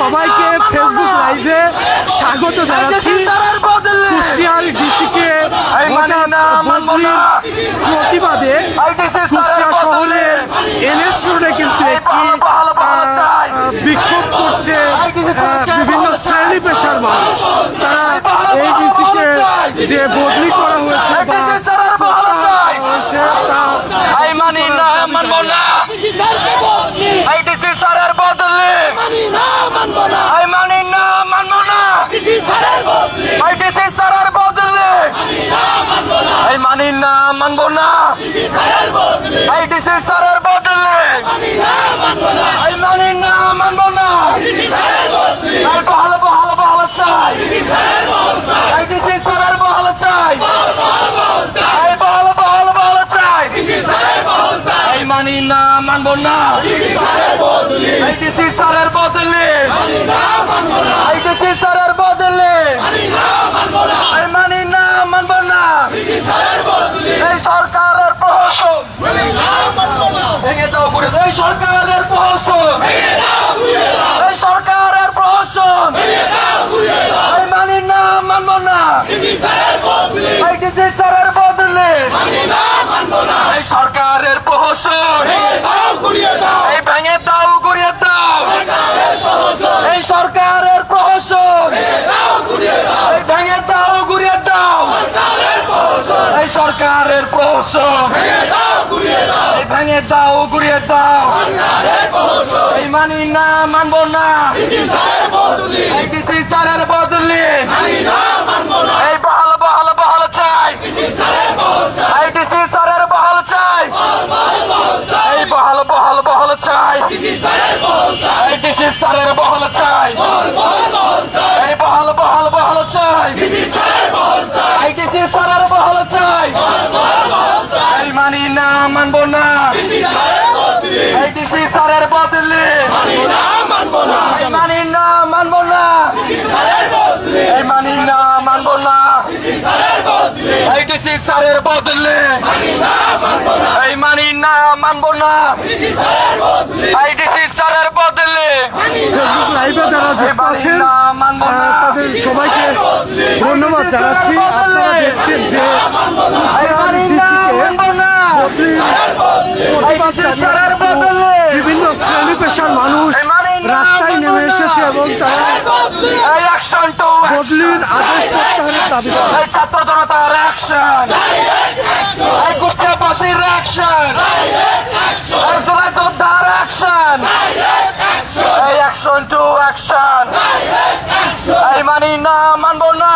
সবাইকে ফেসবুক লাইভে স্বাগত জানাচ্ছি। কুষ্টিয়ার ডিসিকে হঠাৎ বদলির প্রতিবাদে কুষ্টিয়া শহরের এনএস রোডে কিন্তু একটি বিক্ষোভ করছে বিভিন্ন শ্রেণী পেশার মানুষ। তারা এই ডিসিকে যে বদলি করা হয়েছে মানবো না আইডিসি স্যারের বদলে মানি না মানবো না বহাল বহাল বহাল চাই আইডিসি স্যারের বহাল চাই বহাল বহাল বহাল চাই মানি না মানবো না আইডিসি স্যারের বদলে আইডিসি স্যারের বদলে মানি না মানবো না এই সরকারের প্রহসন ভেঙে দাও করে এই সরকারের প্রহসন এই সরকারের প্রহসন মানি না মানব না আইডিসি স্যারের বদলে এই সরকারের প্রহসন এই ভেঙে দাও ঘুরিয়ে দাও এই সরকারের প্রহসন এই ভেঙে দাও ঘুরিয়ে দাও এই সরকারের প্রহসন এই ভেঙে দাও ঘুরিয়ে দাও এই মানি না মানবো না এই ডিসি স্যারের বদলে এই বহাল বহাল বহাল চাই এই ডিসি স্যারের বহাল চাই এই বহাল বহাল বহাল চাই এই ডিসি স্যারের বহাল চাই এই বহাল বহাল বহাল চাই এই ডিসি স্যারের বহাল চাই এই মানি না মানবো না এই ডিসি স্যারের বদলে এই মানি না মানবো না এই মানি না মানবো না এই ডিসি স্যারের বদলে এই মানি না মানবো না এই ডিসি স্যারের বদলে ফেসবুক লাইভে যারা যুক্ত আছেন তাদের সবাইকে ধন্যবাদ জানাচ্ছি। আপনারা দেখছেন যে বিভিন্ন শ্রেণী পেশার মানুষ রাস্তায় নেমে এসেছে এবং তারা বদলির আদেশ প্রত্যাহারের দাবি করে। ছাত্র জনতার অ্যাকশন, কুষ্টিয়াবাসীর অ্যাকশন, জোড়া যোদ্ধার অ্যাকশন, এই অ্যাকশন টু অ্যাকশন, এই মানি না মানবো না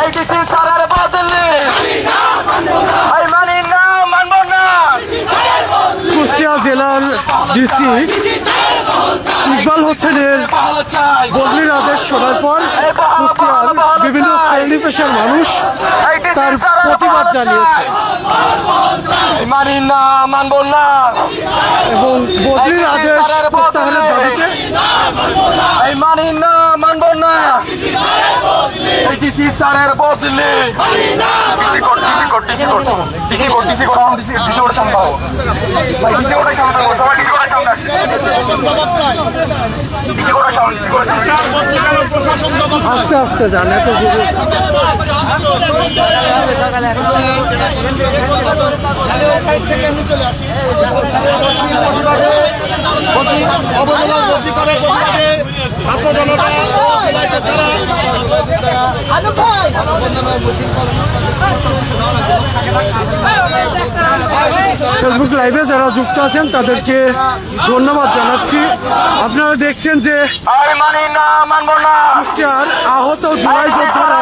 এই ডিসি স্যারের বদলে এই মানি না মানবো না। কুষ্টিয়া জেলার ডিসি ইকবাল হোসেনের বদলির আদেশ শোনার পর কুষ্টিয়ার বিভিন্ন শ্রেণী পেশার মানুষ তার প্রতিবাদ জানিয়েছে মানি না মানবো না এবং বদলির আদেশ প্রত্যাহারের দাবিতে এই মানি না মানবো না এই ডিসি স্যারের বদলে আস্তে আস্তে যান এত জোরে ফেসবুক লাইভে যারা যুক্ত আছেন তাদেরকে ধন্যবাদ জানাচ্ছি। আপনারা দেখছেন যে কুষ্টিয়ার আহত জুলাই যোদ্ধারা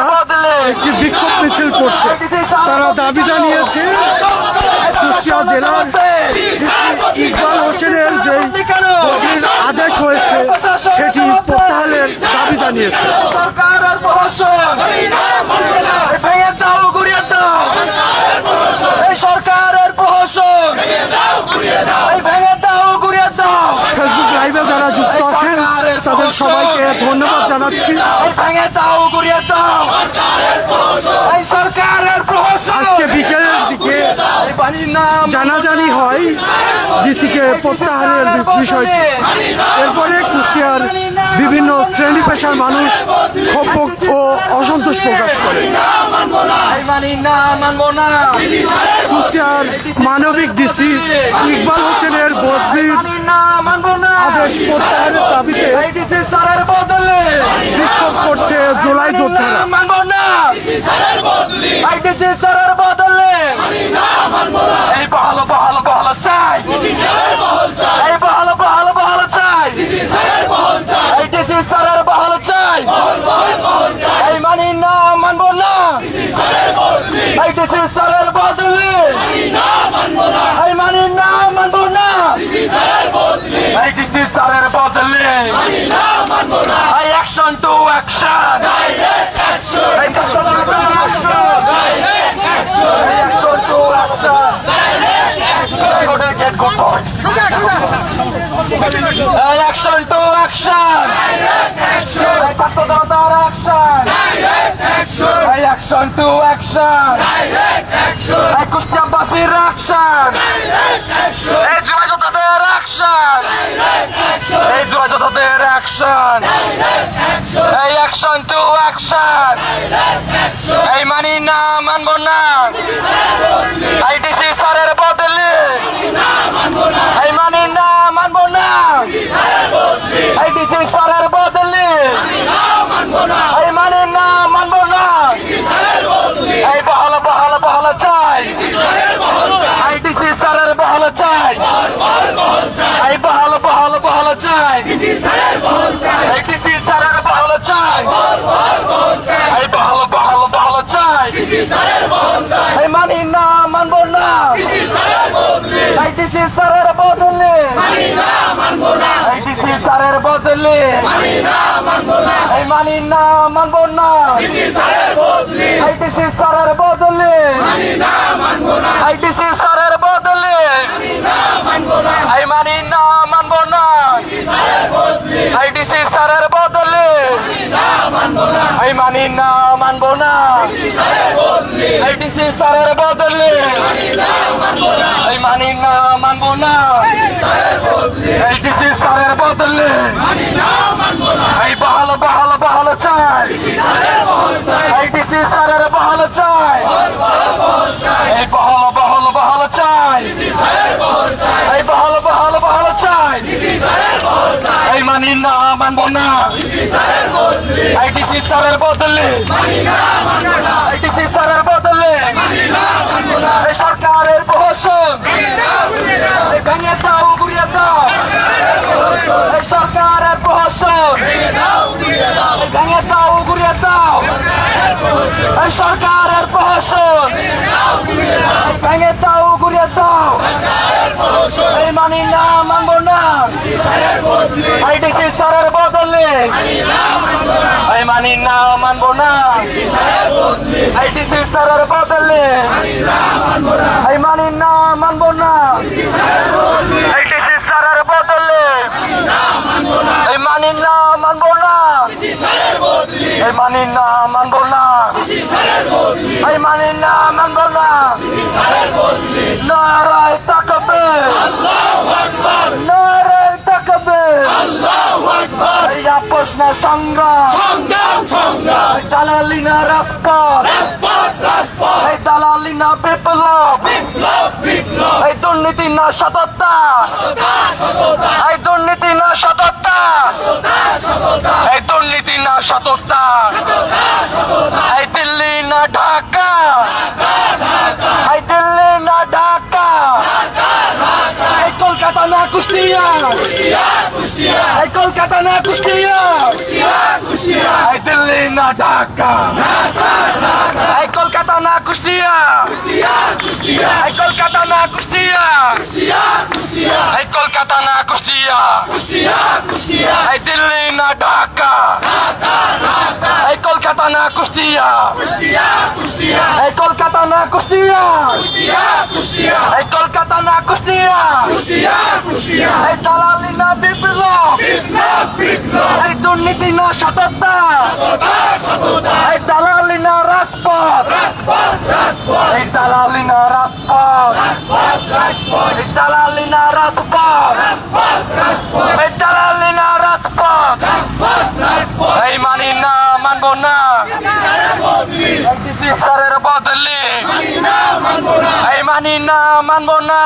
একটি বিক্ষোভ মিছিল করছে। তারা দাবি জানিয়েছে কুষ্টিয়া জেলার ইকবাল হোসেনের যে বদলির আদেশ হয়েছে সেটি প্রত্যাহারের দাবি জানিয়েছে। ফেসবুক লাইভে যারা যুক্ত আছেন তাদের সবাইকে ধন্যবাদ জানাচ্ছি। এই ভেঙে দাও, গুড়িয়ে দাও এই সরকারের প্রহসন। আজকে বিকেলের দিকে এই বাণীর নাম জানাজানি হয় ডিসিকে প্রত্যাহারের বিষয়টি। এরপরে কুষ্টিয়ার বিভিন্ন শ্রেণী পেশার মানুষ ক্ষোভ ও অসন্তোষ প্রকাশ করে। এই বাণীর নাম মানবো না। কুষ্টিয়ার মানবিক ডিসি ইকবাল হোসেনের বদলির বাণীর নাম মানবো না। আদেশ প্রত্যাহারের দাবিতে এই ডিসি স্যারের বদলে বিক্ষোভ করছে জুলাই যোদ্ধারা। মানবো না। এই ডিসি স্যারের বদলে এই বহাল বহাল বহাল চাই। এই বহাল বহাল বহাল চাই। এই ডিসি স্যারের বহাল চাই। এই মানি না মানবো না। এই ডিসি স্যারের বদলে এই মানি না মানবো না। এই ডিসি স্যারের বদলে এই অ্যাকশন টু অ্যাকশন। এই অ্যাকশন টু অ্যাকশন। এই অ্যাকশন টু অ্যাকশন। এই ছাত্র জনতার অ্যাকশন। এই অ্যাকশন টু অ্যাকশন। এই কুষ্টিয়াবাসীর অ্যাকশন। এই জুলাই যোদ্ধাদের অ্যাকশন। এই জুলাই যোদ্ধাদের অ্যাকশন। এই অ্যাকশন টু অ্যাকশন। এই মানি না মানবো না। এই ডিসি স্যারের বদলে এই মানি না মানবো না। এই ডিসি স্যারের বদলে এই মানি না মানবো না। এই বহাল বহাল বহাল চাই। এই ডিসি স্যারের বহাল চাই। এই বহাল বহাল বহাল চাই। এই ডিসি স্যারের বহাল চাই। এই বহাল বহাল বহাল চাই। এই মানি না মানবো না। এই ডিসি স্যারের বদলে এই ডিসি স্যারের বদলে এই মানি না মানবো না। এই ডিসি স্যারের বদলে এই ডিসি স্যারের বদলে এই মানি না মানবো না। এই ডিসি স্যারের বদলে এই মানি না মানবো না। এই ডিসি স্যারের বদলে এই মানি না মানবো না। এই ডিসি স্যারের বদলে এই বহাল বহাল বহাল চাই। এই ডিসি স্যারের বহাল চাই। এই বহাল বহাল বহাল চাই। এই বহাল বহাল বহাল চাই। এই মানি না মানবো না। এই ডিসি স্যারের বদলে এই ডিসি স্যারের বদলে এই সরকারের প্রহসন। এই ভেঙে দাও, গুড়িয়ে দাও এই সরকারের প্রহসন। এই ভেঙে দাও, গুড়িয়ে দাও এই সরকারের প্রহসন। এই ভেঙে দাও, গুড়িয়ে দাও এই মানি না মানবো না। এই ডিসি স্যারের বদলে এই মানি না মানবো না। এই ডিসি স্যারের বদলে এই মানি না মানবো না। এই ডিসি স্যারের বদলে এই মানি না মানবো না। এই মানি না মানবো না। এই মানি না মানবো না। নারায় তাকবীর, নারায় তাকবীর। এই আপোষ না সংগ্রাম, এই দালালি না রাজপথ, এই দালালি না বিপ্লব, এই দুর্নীতি না সততা, এই দুর্নীতি না সততা, এই দুর্নীতি না সততা। এই দিল্লি না ঢাকা, এই দিল্লি না ঢাকা, এই কলকাতা না কুষ্টিয়া, এই কলকাতা না কুষ্টিয়া, এই দিল্লি না ঢাকা, এই কলকাতা না কুষ্টিয়া, এই কলকাতা না কুষ্টিয়া, এই কলকাতা না কুষ্টিয়া, এই দিল্লি না ঢাকা, এই কলকাতা না কুষ্টিয়া, এই কলকাতা না কুষ্টিয়া, এই কলকাতা না কুষ্টিয়া, এই দালালি না বিপ্লব, এই দুর্নীতি না সততা, এই দালালি না রাজপথ, এই দালালি না রাজপথ, এই দালালি না রাজপথ, এই দালালি না রাজপথ, এই মানি না মানবো না, ডিসি স্যারের বদলে এই মানি না মানবো না,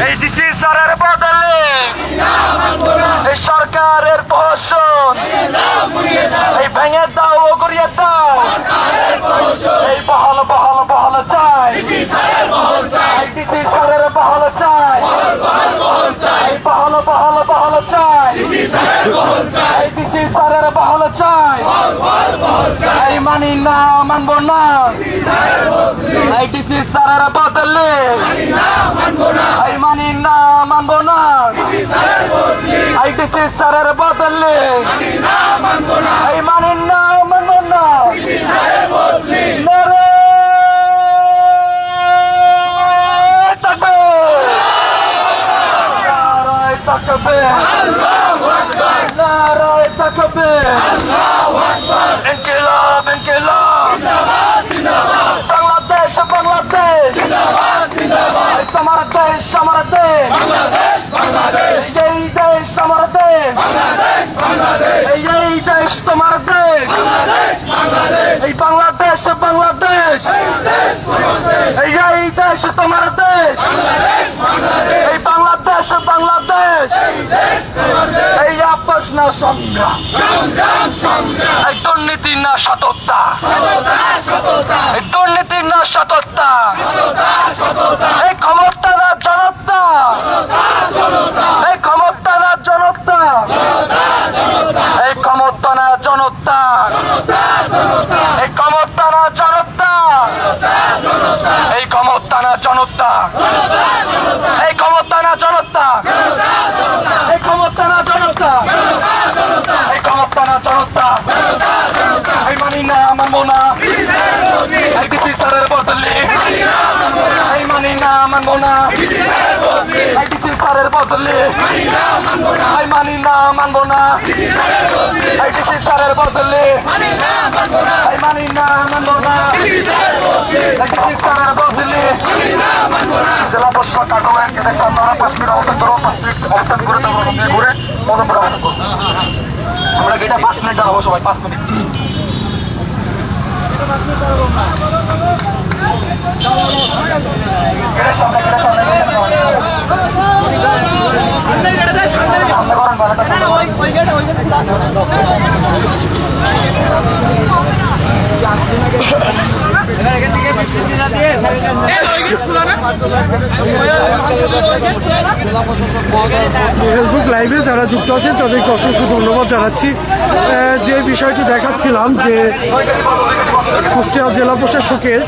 এই ডিসি স্যারের বদলে এই সরকারের প্রহসন এই ভেঙে দাও ও গড়িয়ে দাও, এই বহল বহল বহল চাই, এই ডিসি স্যারের বহল চাই, এই বহল বহল বহল চাই, এই ডিসি স্যারের বহল চাই, এই মানি না মানবো না, এই ডিসি স্যারের বদলে এই মানি না মানবো না, এই ডিসি স্যারের বদলে এই মানি না মানবো না, নারায় তাকবীর, নারায় তাকবীর, নারায় তাকবীর, ইনকিলাব ইনকিলাব, বাংলাদেশ বাংলাদেশ, তোমার দেশ আমার দেশ, এই দেশ আমার দেশ, এই দেশ তোমার দেশ, এই বাংলাদেশ বাংলাদেশ, এই দেশ তোমার দেশ, এই বাংলাদেশ বাংলাদেশ, এই আপোষ না সংগ্রাম, এই দুর্নীতি না সততা, এই দুর্নীতি না সততা, এই ক্ষমতা না জনতা, এই ক্ষমতা না জনতা, এই ক্ষমতা না জনতা, এই ক্ষমতা না জনতা, এই ক্ষমতা না জনতা, এই ক্ষমতা না জনতা, এই ক্ষমতা না জনতা, এই ক্ষমতা না জনতা, এই মানি না মানবো না, এই ডিসি স্যারের বদলে এই মানি না মানবো না, এই ডিসি স্যারের বদলে এই মানি না মানবো না, এই ডিসি স্যারের বদলে এই মানি না মানবো না, এই ডিসি স্যারের বদলে জেলা প্রশাসক কার্যালয়ের গেটের সামনে আমরা 5 মিনিট অবস্থান করবো, 5 মিনিট অবস্থান করে তারপর ঘুরে মজমপুরে অবস্থান করবো। আমরা গেটে 5 মিনিট দাঁড়াবো সবাই, 5 মিনিট। সামনে করেন বাজারটা ফেসবুক লাইভে যারা যুক্ত আছেন তাদেরকে অসংখ্য ধন্যবাদ জানাচ্ছি। যে বিষয়টি দেখাচ্ছিলাম যে কুষ্টিয়া জেলা প্রশাসকের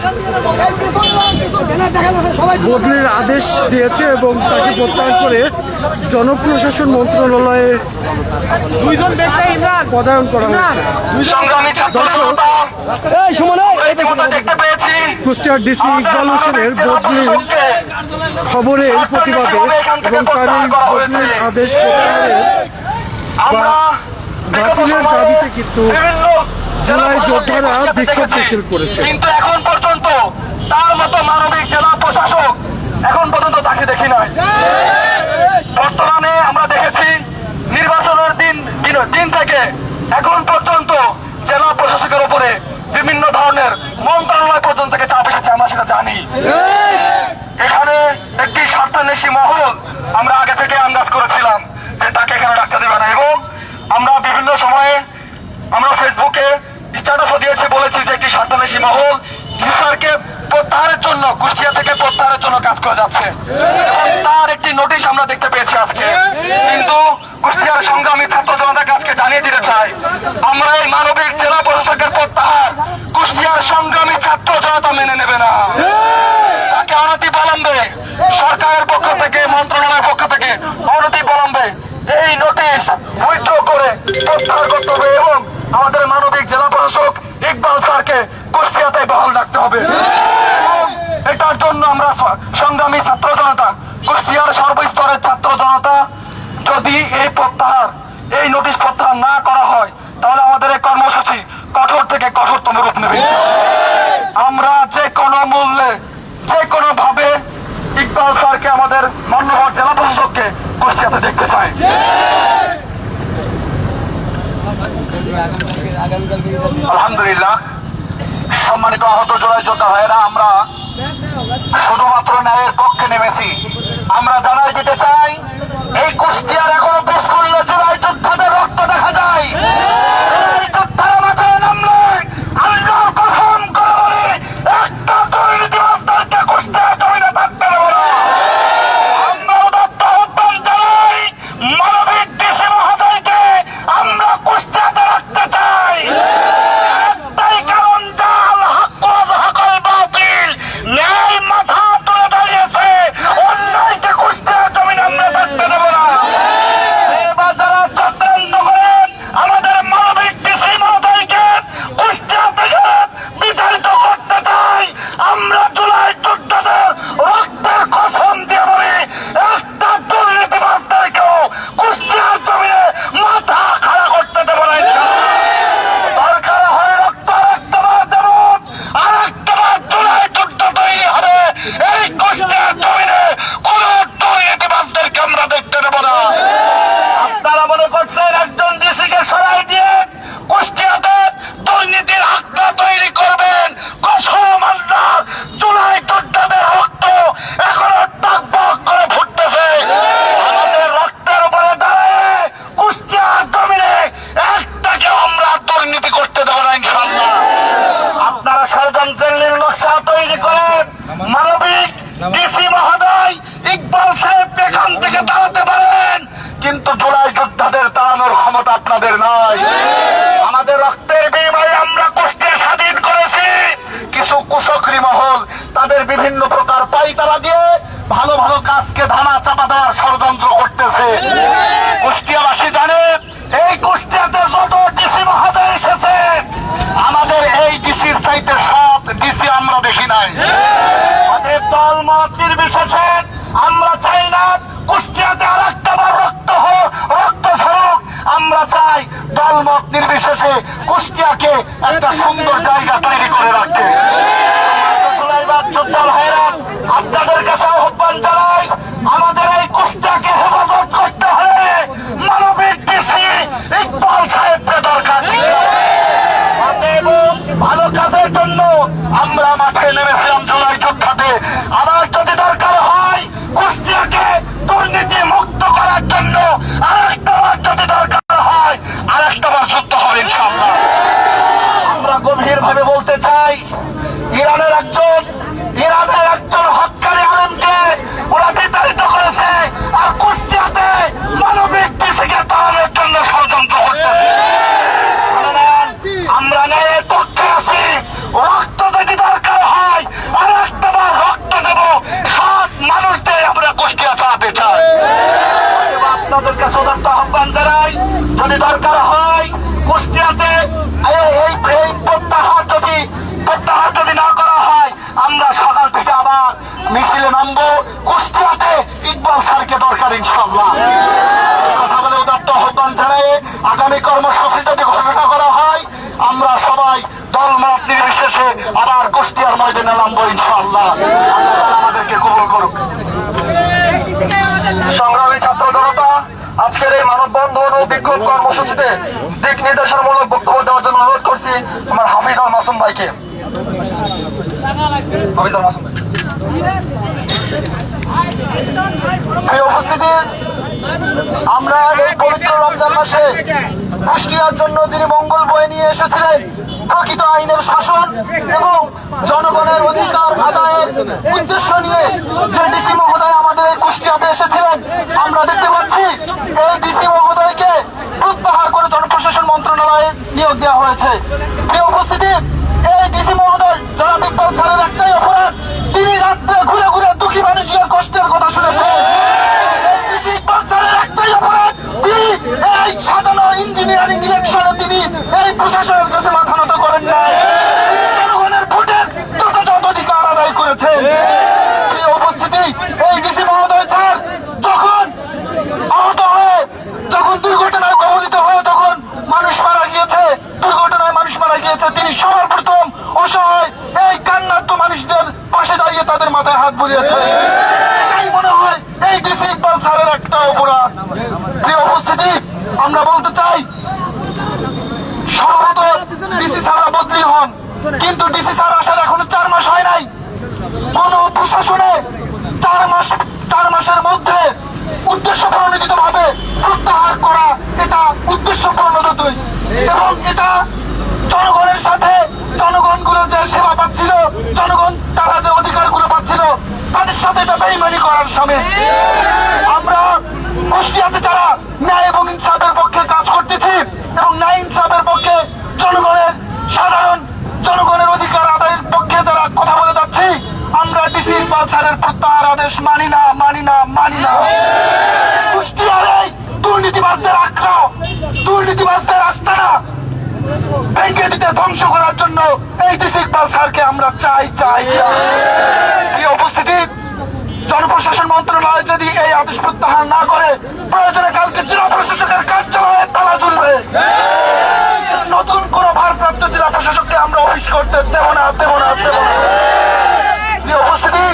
বদলির আদেশ দিয়েছে এবং তাকে প্রত্যাহার করে জনপ্রশাসন মন্ত্রণালয়ে পদায়ন করা হয়েছে। দর্শক, কুষ্টিয়ার ডিসি ইকবাল হোসেনের বদলির খবরের প্রতিবাদে এবং তার এই বদলির আদেশ প্রত্যাহারের বা বাতিলের দাবিতে কিন্তু জুলাই যোদ্ধারা বিক্ষোভ মিছিল করেছে। কিন্তু এখন পর্যন্ত তার মতো মানবিক জেলা প্রশাসক এখন পর্যন্ত তাকে দেখি নাই। বর্তমানে আমরা দেখেছি নির্বাচনের দিন থেকে এখন পর্যন্ত জেলা প্রশাসকের উপরে বিভিন্ন ধরনের মন্ত্রণালয় পর্যন্ত থেকে চাপ এসেছে, আমরা সেটা জানি। এখানে একটি স্বার্থান্বেষী মহল আমরা আগে থেকে আন্দাজ করেছিলাম যে তাকে এখানে রাখতে দেবে না, এবং আমরা বিভিন্ন সময়ে আমরা ফেসবুকে স্ট্যাটাসও দিয়েছে, বলেছি যে একটি স্বার্থান্বেষী মহল স্যারকে প্রত্যাহারের জন্য কুষ্টিয়া থেকে প্রত্যাহারের জন্য কাজ করে যাচ্ছে, এবং তার একটি নোটিশ আমরা দেখতে পেয়েছি আজকে। কিন্তু কুষ্টিয়ার সংগ্রামী ছাত্র জনতাকে আজকে জানিয়ে দিতে চাই, আমরা এই মানবিক জেলা প্রশাসকের প্রত্যাহার কুষ্টিয়ার সংগ্রামী ছাত্র জনতা মেনে নেবে না। তাকে অনতিবিলম্বে সরকারের পক্ষ থেকে, মন্ত্রণালয়ের পক্ষ থেকে অনতিবিলম্বে এই নোটিশ বৈধ করে প্রত্যাহার করতে হবে এবং আমাদের মানবিক জেলা প্রশাসক ইকবাল স্যারকে কুষ্টিয়াতে বহাল রাখতে হবে। এটার জন্য আমরা সংগ্রামী ছাত্র জনতা, কুষ্টিয়ার সর্বস্তরের ছাত্র জনতা, যদি এই নোটিশ প্রত্যাহার না করা হয় তাহলে আমাদের এই কর্মসূচি কঠোর থেকে কঠোরতম রূপ নেবে। আমরা যে কোনো মূল্যে, যে কোনো ভাবে ইকবাল স্যারকে, আমাদের মান্যবর জেলা প্রশাসককে কুষ্টিয়াতে দেখতে চাই। আলহামদুলিল্লাহ, সম্মানিত আহত জোড়ায় যোদ্ধা ভাইয়েরা, আমরা শুধুমাত্র ন্যায়ের পক্ষে নেমেছি। আমরা জানাই দিতে চাই, এই কুষ্টিয়ার এখনো পিছকুল্লে জোড়ায় যোদ্ধাদের রক্ত দেখা যায়। এই যোদ্ধারা মাঠে নামলে আল্লাহর কসম করে বলি, একটা দুর্নীতিবাজদেরকে কুষ্টিয়ার জমিনে থাকতে দেব না। আমরা উদাত্ত আহ্বান জানাই, মানবিক ডিসি মহোদয়কে আমরা কুষ্টিয়াতে রাখতে চাই। একটাই কারণ, জাল হাক্কুজ হাকাল বাতিল, ন্যায় মাথা তুলে দাঁড়িয়েছে, অন্যায়কে কুষ্টিয়ার জমিনে আমরা থাকতে দেব না। এবার যারা চক্রান্ত করেন, আমাদের মানবিক ডিসি মহোদয়কে কুষ্টিয়া থেকে বিতাড়িত করতে চাই। আমরা জুলাই যোদ্ধাদের রক্তের কসম দিয়ে বলি, একটা দুর্নীতিবাজদেরকেও কুষ্টিয়ার জমিনে মাথা খাড়া করতে দেব না। দরকার হয় রক্ত আরেকটাবার দেব, আরেকটাবার জুলাই যুদ্ধ তৈরি হবে। এই কুষ্টিয়ার জমিনে কোন দুর্নীতিবাজদেরকে আমরা দেখতে দেব না। আপনারা মনে করছেন একজন ডিসিকে সরাই দিয়ে কুষ্টিয়াতে দুর্নীতির আখড়া তৈরি করবেন? কসম আল্লাহ, জুলাই যোদ্ধাদের রক্ত এখনো টকবক করে ফুটতেছে। আমাদের রক্তের উপরে দাঁড়িয়ে কুষ্টিয়ার জমিনে একটাকে আমরা দুর্নীতি করতে দেব না ইনশাআল্লাহ। আপনারা ষড়যন্ত্রের নীল নকশা তৈরি করেন, মানবিক ডিসি মহোদয় ইকবাল সাহেবকে এখান থেকে তাড়াতে পারেন, কিন্তু জুলাই যোদ্ধাদের তাড়ানোর ক্ষমতা আপনাদের নাই। আমাদের রক্তের বিনিময়ে আমরা কুষ্টিয়া স্বাধীন করেছি। কিছু কুচক্রী মহল তাদের বিভিন্ন প্রকার পাইতারা দিয়ে ভালো ভালো কাজকে ধামা চাপা দেওয়ার ষড়যন্ত্র করতেছে। কুষ্টিয়াবাসী জানেন, এই কুষ্টিয়াতে যত ডিসি মহোদয় এসেছে, আমাদের এই ডিসির চাইতে সৎ ডিসি আমরা দেখি নাই। আমাদের দল মত নির্বিশেষে আমরা চাই না কুষ্টিয়াতে আর একটা বার রক্ত ঝরুক। আমরা চাই দলমত নির্বিশেষে কুষ্টিয়াকে একটা সুন্দর জায়গা তৈরি করে রাখতে। যোদ্ধা ভাইরা, আপনাদের কাছে আহ্বান জানাই, আমাদের এই কুষ্টিয়াকে হেফাজত করতে হলে মানবিক ডিসি ইকবাল সাহেবকে দরকার। ভালো কাজের জন্য আমরা মাঠে নেমেছিলাম জুলাই যোদ্ধাতে। আবার যদি দরকার হয় কুষ্টিয়াকে দুর্নীতি মুক্ত করার জন্য আরেকটাবার যদি দরকার হয় আরেকটাবার যুদ্ধ হবে ইনশাআল্লাহ। আমরা গভীর ভাবে বলতে চাই, ইরানের একজন হক্কানি আলেমকে ওরা বিতাড়িত করেছে, আর কুষ্টিয়াতে মানবিক ডিসিকে তাড়ানোর জন্য ষড়যন্ত্র করতেছে। আমরা ন্যায়ের পক্ষে আছি। রক্ত যদি দরকার হয় আর একটাবার রক্ত দেব, সৎ মানুষদের আমরা কুষ্টিয়া চালাতে চাই। আপনাদের কাছে উদাত্ত আহ্বান জানাই, যদি দরকার হয় কুষ্টিয়াতে এই প্রত্যাহার যদি না করা হয়, আমরা সকাল থেকে আবার মিছিলে নামবো। কুষ্টিয়াতে ইকবাল স্যারকে দরকার ইনশাআল্লাহ। কথা বলে উদাত্ত আহ্বান জানাই, আগামী কর্মসূচি যদি ঘোষণা করা হয়, আমরা সবাই দলমত নির্বিশেষে আবার কুষ্টিয়ার ময়দানে নামবো ইনশাআল্লাহ। আল্লাহ আমাদেরকে কবুল করুক। সংগ্রামী ছাত্র জনতা, আজকের এই মানববন্ধন ও বিক্ষোভ কর্মসূচিতে দিক নির্দেশনামূলক বক্তব্য দেওয়ার জন্য অনুরোধ করছি আমার হাফিজ আল মাসুম ভাইকে। হাফিজ আল মাসুম ভাই। এই উপস্থিতি, আমরা এই পবিত্র রমজান মাসে কুষ্টিয়ার জন্য যিনি মঙ্গল বয়ে নিয়ে এসেছিলেন, প্রকৃত আইনের শাসন এবং জনগণের অধিকার আদায়ের উদ্দেশ্য নিয়ে যে ডিসি মহোদয় আমাদের এই কুষ্টিয়াতে এসেছিলেন, আমরা দেখতে পাচ্ছি এই ডিসি মহোদয়কে প্রত্যাহার করে জনপ্রশাসন মন্ত্রণালয়ে নিয়োগ দেওয়া হয়েছে। প্রিয় উপস্থিতি, এই ডিসি মহোদয় জনাব ইকবাল স্যারের একটাই অপরাধ, তিনি রাত্রে ঘুরে ঘুরে দুঃখী মানুষের কষ্টের কথা শুনেছেন। ইকবাল স্যারের একটাই অপরাধ, তিনি এই সাজানো ইঞ্জিনিয়ারিং ইলেকশনে তিনি এই বুঝিয়েছে। এটাই মনে হয় এই ডিসি ইকবাল স্যারের একটা অপরাধ। প্রিয় উপস্থিতি, আমরা বলতে চাই সম্ভবত ডিসি স্যাররা বদলি হন, কিন্তু ডিসি স্যার আসার এখনো 4 মাস হয় নাই। কোন প্রশাসনে 4 মাসের মধ্যে উদ্দেশ্য প্রণোদিত ভাবে প্রত্যাহার করা, এটা উদ্দেশ্য প্রণোদিত এবং এটা জনগণের সাথে জনগণগুলো যে সেবা পাচ্ছিল, জনগণ তারা যে অধিকারগুলো পাচ্ছিল তাদের সাথে এটা বেইমানি করার সামিল। আমরা কুষ্টিয়াতে যারা ন্যায় এবং ইনসাফের পক্ষে কাজ করতেছি এবং ন্যায় ইনসাফের পক্ষে সাধারণ জনগণের অধিকার আদায়ের পক্ষে যারা কথা বলে যাচ্ছি, আমরা ডিসি ইকবাল স্যারের প্রত্যাহার আদেশ মানি না, মানি না, মানি না। কুষ্টিয়ার এই দুর্নীতিবাজদের আখড়া, দুর্নীতিবাজদের আস্তানা ভেঙে দিতে, ধ্বংস করার জন্য এই ডিসি ইকবাল স্যারকে আমরা চাই। এই উপস্থিতি, জনপ্রশাসন মন্ত্রণালয় যদি এই আদেশ প্রত্যাহার না করে, প্রয়োজনে কালকে জেলা প্রশাসকের কার্যালয়ে তালা ঝুলবে। নতুন কোন ভারপ্রাপ্ত জেলা প্রশাসককে আমরা অফিস করতে দেব না। প্রিয় উপস্থিতি,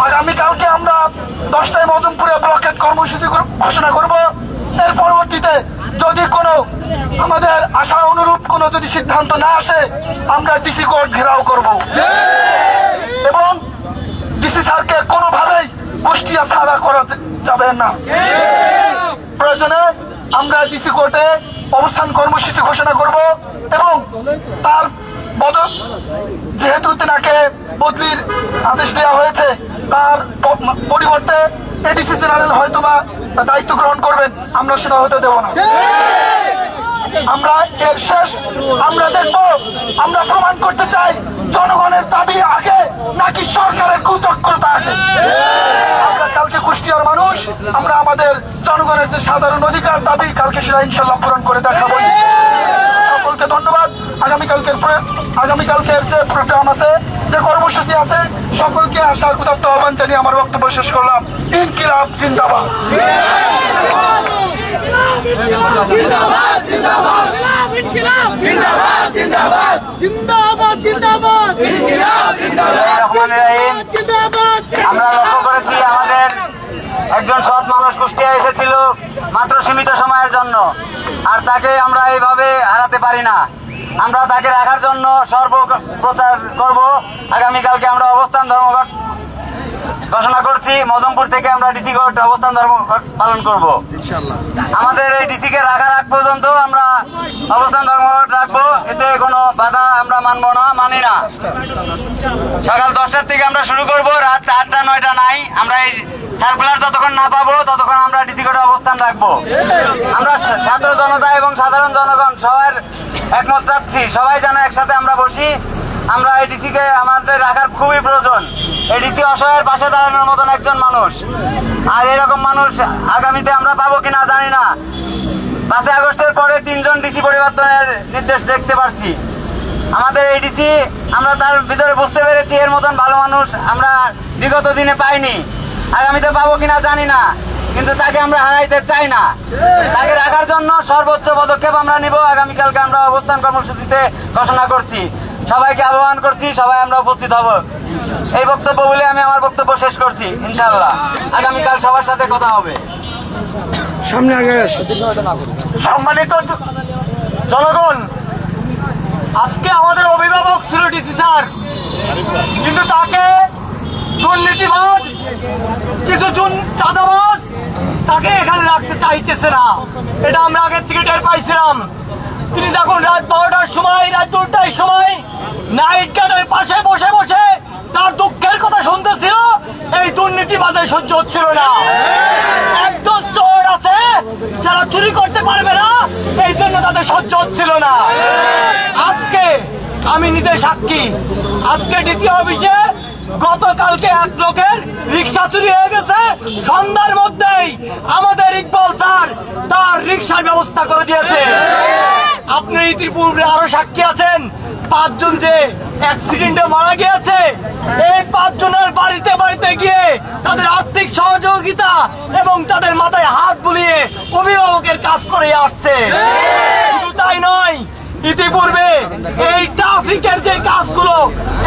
আগামীকালকে আমরা 10টায় মজমপুরে ব্লকেট কর্মসূচি ঘোষণা করব। এর পরবর্তীতে যদি কোনো আমাদের আশা অনুরূপ কোনো যদি সিদ্ধান্ত না আসে, আমরা ডিসি কোর্ট ঘেরাও করব এবং ডিসি স্যারকে কোনোভাবেই কুষ্টিয়া ছাড়া করা যাবে না। প্রয়োজনে আমরা ডিসি কোর্টে অবস্থান কর্মসূচি ঘোষণা করব এবং তার যেহেতু তেনাকে বদলির আদেশ দেওয়া হয়েছে, তার পরিবর্তে এডিসি জেনারেল হয়তোবা দায়িত্ব গ্রহণ করবেন, আমরা সেটা হতে দেব না। আমরা এর শেষ আমরা দেখব, আমরা প্রমাণ করতে চাই জনগণের দাবি আগে নাকি সরকারের কুচক্রতা আগে। আমরা কালকে কুষ্টিয়ার মানুষ, আমরা আমাদের জনগণের যে সাধারণ অধিকার দাবি কালকে সেটা ইনশাল্লাহ পূরণ করে দেখাবো। সকলকে ধন্যবাদ। আগামীকালকের যে প্রোগ্রাম আছে, যে কর্মসূচি আছে, সকলকে আসার উদাত্ত আহ্বান জানিয়ে আমার বক্তব্য শেষ করলাম। ইনকিলাব জিন্দাবাদ। আমরা লক্ষ্য করেছি আমাদের একজন সৎ মানুষ কুষ্টিয়া এসেছিল মাত্র সীমিত সময়ের জন্য, আর তাকে আমরা এইভাবে হারাতে পারি না। আমরা তাকে রাখার জন্য সর্বপ্রচার করব। আগামীকালকে আমরা অবস্থান ধর্মঘট ঘোষণা করছি। মজমপুর থেকে আমরা ডিসি কোর্ট অবস্থান ধর্মঘট পালন করব। আমাদের এই ডিসিকে রাখার আগ পর্যন্ত আমরা অবস্থান ধর্মঘট রাখবো। এতে কোনো বাধা আমরা মানি না। সকাল 10টার থেকে আমরা শুরু করব, রাত 8টা 9টা নাই। আমরা এই সার্কুলার যতক্ষণ না পাবো ততক্ষণ আমরা ডিসি কোর্টে অবস্থান রাখবো। আমরা ছাত্র জনতা এবং সাধারণ জনগণ সবার একমত চাচ্ছি, সবাই যেন একসাথে আমরা বসি। আমরা এই ডিসিকে আমাদের রাখার খুবই প্রয়োজন। এই ডিসি অসহায়ের পাশে দাঁড়ানোর মতন একজন মানুষ, আর এরকম মানুষ আগামীতে আমরা পাবো কিনা জানি না। 5 আগস্টের পরে 3 জন ডিসি পরিবর্তনের নির্দেশ দেখতে পাচ্ছি। আমাদের এই ডিসি, আমরা তার ভিতরে বুঝতে পেরেছি এর মতন ভালো মানুষ আমরা বিগত দিনে পাইনি। আগামীতে পাবো কিনা জানি না, কিন্তু তাকে আমরা হারাইতে চাই না। তাকে রাখার জন্য সর্বোচ্চ পদক্ষেপ আমরা নিব। আগামীকালকে আমরা অবস্থান কর্মসূচিতে ঘোষণা করছি। সবাইকে আহ্বান করছি, সবাই আমরা উপস্থিত হব। এই বক্তব্য বলে আমি আমার বক্তব্য শেষ করছি। ইনশাআল্লাহ আগামীকাল সবার সাথে কথা হবে। সামনে আগে আসে। সম্মানিত জনগণ, আজকে আমাদের অভিভাবক ছিল ডিসি স্যার, কিন্তু তাকে দুর্নীতিবাজ, কিছু চাঁদাবাজ তাকে এখানে রাখতে চাইতেছে না। এটা আমরা আগের থেকে টের পাইছিলাম। তিনি যখন রাত 12টার সময়, রাত 2টার সময় নাইট গার্ডের পাশে বসে বসে তার দুঃখের কথা শুনতেছিল, এই দুর্নীতিবাজের সহ্য হচ্ছিল না। একজন চোর আছে যারা চুরি করতে পারবে না, এই জন্য তাদের সহ্য হচ্ছিল না। আজকে আমি নিজে সাক্ষী, আজকে ডিসি অফিসে গতকালকে এক লোকের রিক্সা চুরি হয়ে গেছে। সন্ধ্যার মধ্যেই আমাদের ইকবাল স্যার তার রিক্সার ব্যবস্থা করে দিয়েছে। আপনি ইতিপূর্বে আরো সাক্ষী আছেন, 5 জন যে অ্যাক্সিডেন্টে মারা গিয়েছে, এই 5 জনের বাড়িতে বাড়িতে গিয়ে তাদের আর্থিক সহযোগিতা এবং তাদের মাথায় হাত বুলিয়ে অভিভাবকের কাজ করে আসছে। শুধু তাই নয়, ইতিপূর্বে এই ট্রাফিকের যে কাজগুলো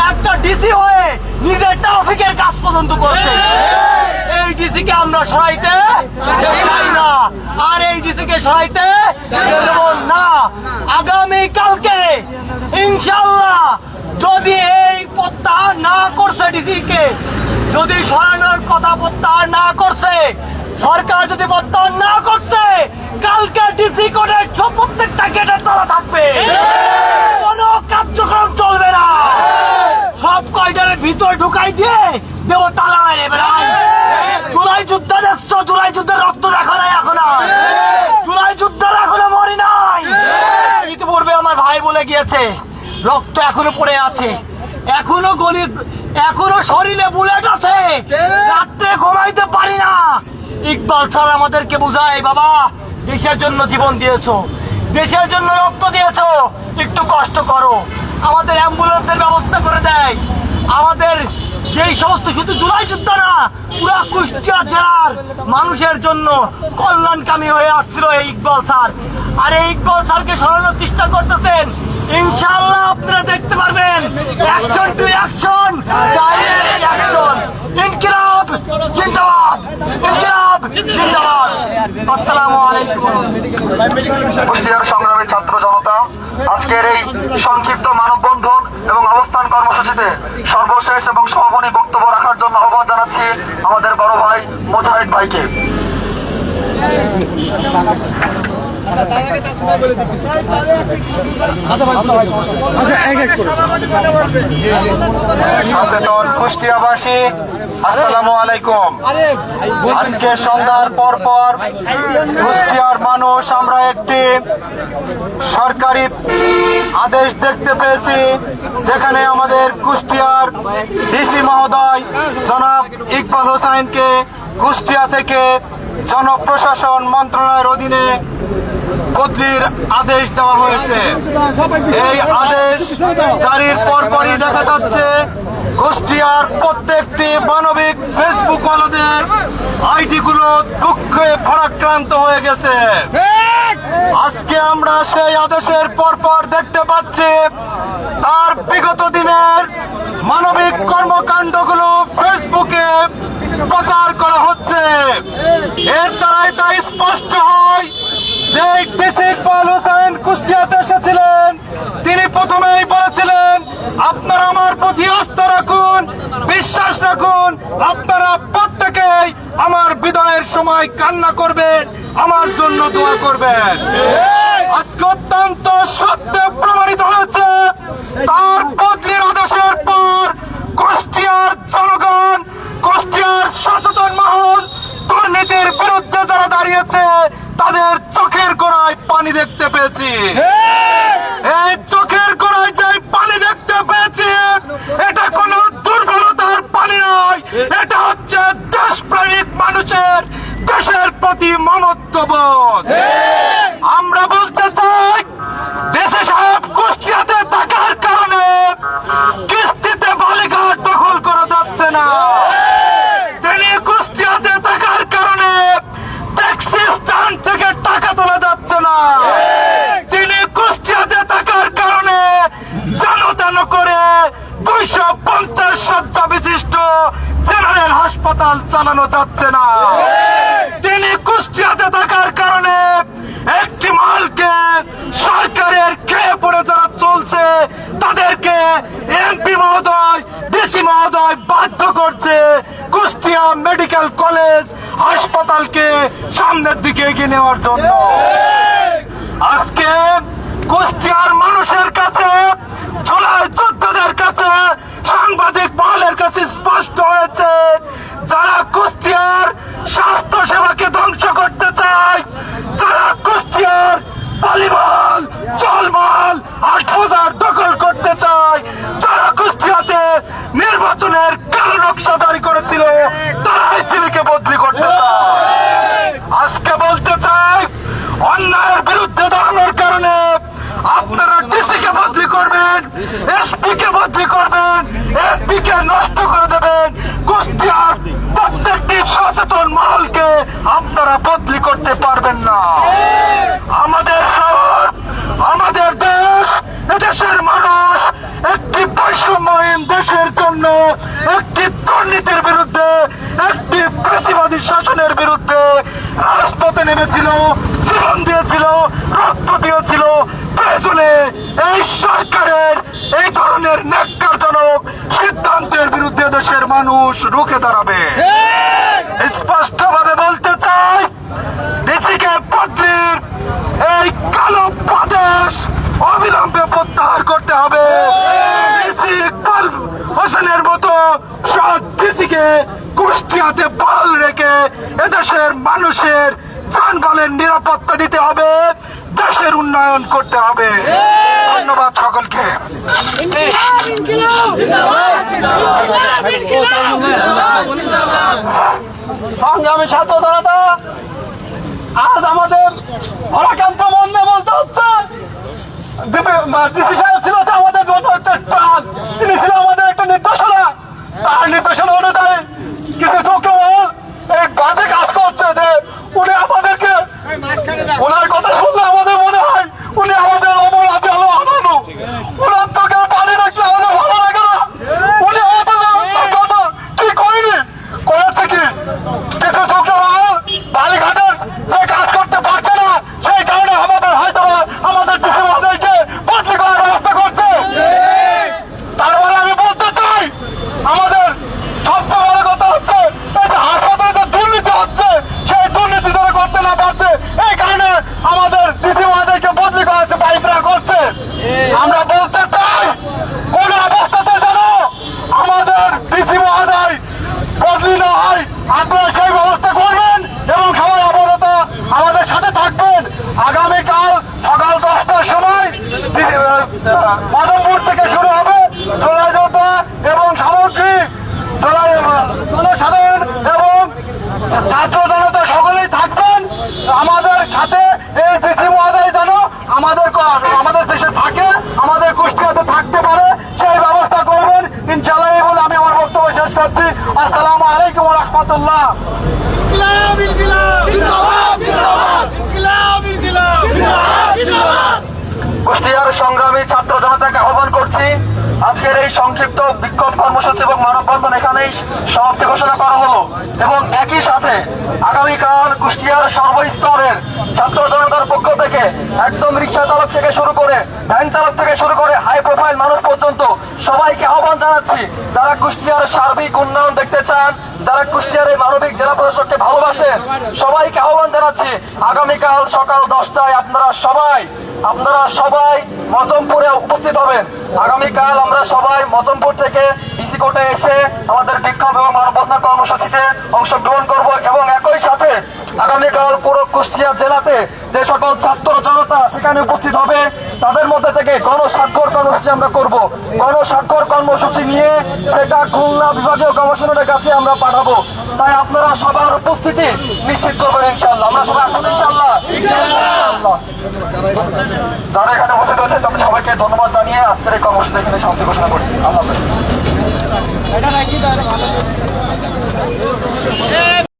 একটা ডিসি হয়ে নিজের ট্রাফিকের কাজ পর্যন্ত করছে। এই ডিসিকে আমরা সরাইতে চাই না, আর এই ডিসিকে সরাইতে দেব না। আগামী কালকে ইনশাআল্লাহ যদি এই প্রত্যাহার না করছে, ডিসিকে যদি সরানোর কথা প্রত্যাহার না করছে, সরকার যদি প্রত্যাহার না করছে, কালকে ডিসি কোডের প্রত্যেকটা গেটের তালা থাকবে, কোনো কার্যক্রম চলবে না। সব কয়টার ভিতর ঢুকাই দিয়ে দেব তালা মেরে বেড়াই। জুলাই যুদ্ধ দেখছো, জুলাই যুদ্ধের রক্ত দেখো নাই এখনো, জুলাই যুদ্ধের এখনো মরি নাই। ইতিপূর্বে আমার ভাই বলে গিয়েছে, রক্ত এখনো পড়ে আছে, এখনো গলি, এখনো শরীরে বুলেট আছে, রাত্রে ঘুমাইতে পারি না। ইকবাল স্যার আমাদেরকে বুঝায়, বাবা দেশের জন্য জীবন দিয়েছো, দেশের জন্য রক্ত দিয়েছো, একটু কষ্ট করো। আমাদের অ্যাম্বুলেন্সের ব্যবস্থা করে দেয়, আমাদের যেই সমস্ত, শুধু জুলাই যুদ্ধ না, পুরা কুষ্টিয়া জেলার মানুষের জন্য কল্যাণকামী হয়ে আসছিল এই ইকবাল স্যার। আর এই ইকবাল স্যারকে সরানোর চেষ্টা করতেছেন, ইনশাআল্লাহ আপনারা দেখতে পারবেন। Action to action, direct action. ইনকিলাব জিন্দাবাদ, ইনকিলাব জিন্দাবাদ। আসসালামু আলাইকুম। কুষ্টিয়ার সংগ্রামী ছাত্র জনতা, আজকের এই সংক্ষিপ্ত মানববন্ধন এবং অবস্থান কর্মসূচিতে সর্বশেষ এবং সমাপনী বক্তব্য রাখার জন্য আহ্বান জানাচ্ছি আমাদের বড় ভাই মুজাহিদ ভাইকে। আচ্ছা, এক এক করে। সচেতন কুষ্টিয়াবাসী, আসসালামু আলাইকুম। আজকে সন্ধ্যার পর পর কুষ্টিয়ার মানুষ আমরা একটি সরকারি আদেশ দেখতে পেয়েছি, যেখানে আমাদের কুষ্টিয়ার ডিসি মহোদয় জনাব ইকবাল হোসাইনকে কুষ্টিয়া থেকে জনপ্রশাসন মন্ত্রণালয়ের অধীনে বদলির আদেশ দেওয়া হয়েছে। এই আদেশ জারির পরপরই দেখা যাচ্ছে কুষ্টিয়ার প্রত্যেকটি মানবিক ফেসবুক ওয়ালাদের আইডি গুলো দুঃখে ভারাক্রান্ত হয়ে গেছে। আজকে আমরা সেই আদেশের পরপর দেখতে পাচ্ছি তার বিগত দিনের মানবিক কর্মকাণ্ডগুলো ফেসবুকে প্রচার করা হচ্ছে। এর দ্বারাই তা স্পষ্ট হয় যে ডিসি ইকবাল হোসেন কুষ্টিয়াতে এসেছিলেন, তিনি প্রথমেই বলেছিলেন, আপনারা আমার প্রতি আস্থা রাখুন, বিশ্বাস রাখুন, আপনারা প্রত্যেকেই আমার বিদায়ের সময় কান্না করবেন, আমার জন্য দোয়া করবেন। আজকে অত্যন্ত সত্যে প্রমাণিত হয়েছে তার বদলির আদেশের পর কুষ্টিয়ার জনগণ, কুষ্টিয়ার সচেতন মহল, দুর্নীতির বিরুদ্ধে যারা দাঁড়িয়েছে তাদের চোখের গোড়ায় পানি দেখতে পেয়েছি। এই চোখের গোড়ায় যে পানি দেখতে পেয়েছি, এটা কোনো দুর্বলতার পানি নয়, এটা হচ্ছে দেশপ্রেমিক মানুষের দেশের প্রতি মমত্ববোধ। আমরা বলতে চাই, ডিসি সাহেব কুষ্টিয়াতে থাকার কারণে কিস্তিতে বালিঘাট দখল করা যাচ্ছে না। তিনি কুষ্টিয়াতে থাকার কারণে ট্যাক্সি স্ট্যান্ড থেকে টাকা তোলা যাচ্ছে না। তিনি কুষ্টিয়াতে থাকার কারণে জানো করে 250 শয্যা বিশিষ্ট জেনারেল হাসপাতাল চালানো যাচ্ছে না। তিনি কুষ্টিয়াতে থাকার কারণে একটি মালকে সরকারের খেয়ে পড়ে যারা চলছে তাদেরকে এমপি মহোদয়, ডিসি মহোদয় বাধ্য করছে কুষ্টিয়া মেডিকেল কলেজ হাসপাতালকে সামনের দিকে এগিয়ে নেওয়ার জন্য। আজকে কুষ্টিয়ার মানুষের কাছে, জুলাই যোদ্ধাদের কাছে, সাংবাদিক মহলের কাছে স্পষ্ট হয়েছে, যারা কুষ্টিয়ার স্বাস্থ্য সেবাকে ধ্বংস করতে চায়, যারা কুষ্টিয়ার বালিমহল, জলমহল, হাটবাজার দখল করতে চায়, যারা কুষ্টিয়াতে নির্বাচনের কালো নকশা জারি করেছিল, তারাই চিলিকে বদলি করতে চায়। আজকে বলতে চাই, অন্যায়ের বিরুদ্ধে দাঁড়ানোর কারণে আপনারা ডিসিকে বদলি করবেন, এসপি কে বদলি করবেন, এমপি কে নষ্ট করে দেবেন, কুষ্টিয়ার প্রত্যেকটি সচেতন মহলকে আপনারা বদলি করতে পারবেন না। আমাদের শহর, আমাদের দেশ, এদেশের মানুষ একটি বৈষম্যহীন দেশের জন্য, নেমেছিল, জীবন দিয়েছিল, রক্ত দিয়েছিল। প্রয়োজনে এই সরকারের এই ধরনের ন্যাক্কারজনক সিদ্ধান্তের বিরুদ্ধে দেশের মানুষ রুখে দাঁড়াবে। স্পষ্টভাবে বলতে চাই, ডিসিকে বদলির এই কালো আদেশ অবিলম্বে প্রত্যাহার করতে হবে। ডিসি ইকবাল হোসেনের মতো সৎ ডিসিকে কুষ্টিয়াতে বল রেখে এদেশের মানুষের যানবাহনের নিরাপত্তা দিতে হবে, দেশের উন্নয়ন করতে হবে। ধন্যবাদ সকলকে। সংগ্রামী ছাত্র জনতা, আজ আমাদের ভারাক্রান্ত মনে বলতে হচ্ছে, ডিসি সাহেব ছিল যে আমাদের জন্য একটা প্রাণ, তিনি ছিল আমাদের একটা নির্দেশনা। তার নির্দেশনা অনুযায়ী কিছু চক্রবল এই বাজে কাজ করছে যে উনি আমাদেরকে, ওনার কথা শুনলে আমাদের মনে হয় উনি আমাদের অপরাধী আলো আনানো, ওনার চোখের পানি রাখলে আমাদের ভালো লাগে না। উনি আমাদের কথা কি করেনি, করেছে কি কিছু চক্রবল বালিঘাটের যে কাজ করতে পারছে না, সেই কারণে আমাদের হয়তো আমাদের ডিসি মহোদয়কে বদলি করার ব্যবস্থা করছে। তারপরে আমি বলতে চাই, আমাদের সবচেয়ে বড় কথা হচ্ছে এই যে হাসপাতালে যে দুর্নীতি হচ্ছে, সেই দুর্নীতি যারা করতে না পারছে, এই কারণে আমাদের ডিসি মহোদয়কে বদলি করা হচ্ছে, পাইপরা করছে। আমরা বলতে চাই, কোন অবস্থাতে যেন আমাদের ডিসি মহোদয় বদলি না হয়, আপনারা সেই ব্যবস্থা করবেন এবং সবাই অবগত আমাদের সাথে থাকবেন। আগামীকাল সকাল 10টার সময় মাধবপুর থেকে শুরু হবে জোড়াই যোদ্ধা এবং সামগ্রী জনসাধারণ এবং ছাত্র জনতা সকলেই থাকবেন আমাদের সাথে। এই ডিসি মহোদয় যেন আমাদের দেশে থাকে, আমাদের কুষ্টিয়াতে থাকতে পারে, সেই ব্যবস্থা করবেন ইনশাআল্লাহ। এই বলে আমি আমার বক্তব্য শেষ করছি। আসসালামু আলাইকুম ওয়া রাহমাতুল্লাহ। কুষ্টিয়ার সংগ্রামী ছাত্র জনতাকে আহ্বান করছি, আজকের এই সংক্ষিপ্ত বিক্ষোভ কর্মসূচি এবং মানববন্ধন এখানেই সমাপ্তি ঘোষণা করা হলো এবং একই সাথে আগামীকাল কুষ্টিয়ার সর্বস্তরের ছাত্র জনতার পক্ষ থেকে একদম রিক্সা চালক থেকে শুরু করে ভ্যান চালক থেকে শুরু করে হাই প্রোফাইল মানুষ পর্যন্ত সবাইকে আহ্বান জানাচ্ছি, যারা কুষ্টিয়ার সার্বিক উন্নয়ন দেখতে চান, যারা কুষ্টিয়ার এই মানবিক জেলা প্রশাসককে ভালোবাসেন, সবাইকে আহ্বান জানাচ্ছি আগামীকাল সকাল 10টায় আপনারা সবাই মজমপুরে উপস্থিত হবেন। আগামীকাল আমরা সবাই মজমপুর থেকে ডিসি কোর্টে এসে আমাদের বিক্ষোভ এবং মানববন্ধন কর্মসূচিতে অংশগ্রহণ করব এবং একই সাথে আগামীকাল পুরো কুষ্টিয়া জেলাতে যে সকল ছাত্র জনতা সেখানে উপস্থিত হবে, তাদের মধ্যে থেকে গণস্বাক্ষর কর্মসূচি আমরা করব। গণস্বাক্ষর কর্মসূচি নিয়ে সেটা খুলনা বিভাগীয় কমিশনারের কাছে আমরা পাঠাবো। তাই আপনারা সবার উপস্থিতি নিশ্চিত করবেন ইনশাআল্লাহ। আমরা সবাই আসবো ইনশাআল্লাহ। যারা এখানে উপস্থিত হয়েছে তাদের সবাইকে ধন্যবাদ জানিয়ে আজকের এই কর্মসূচি এখানে সমাপ্তি ঘোষণা করছি। আল্লাহ হাফেজ।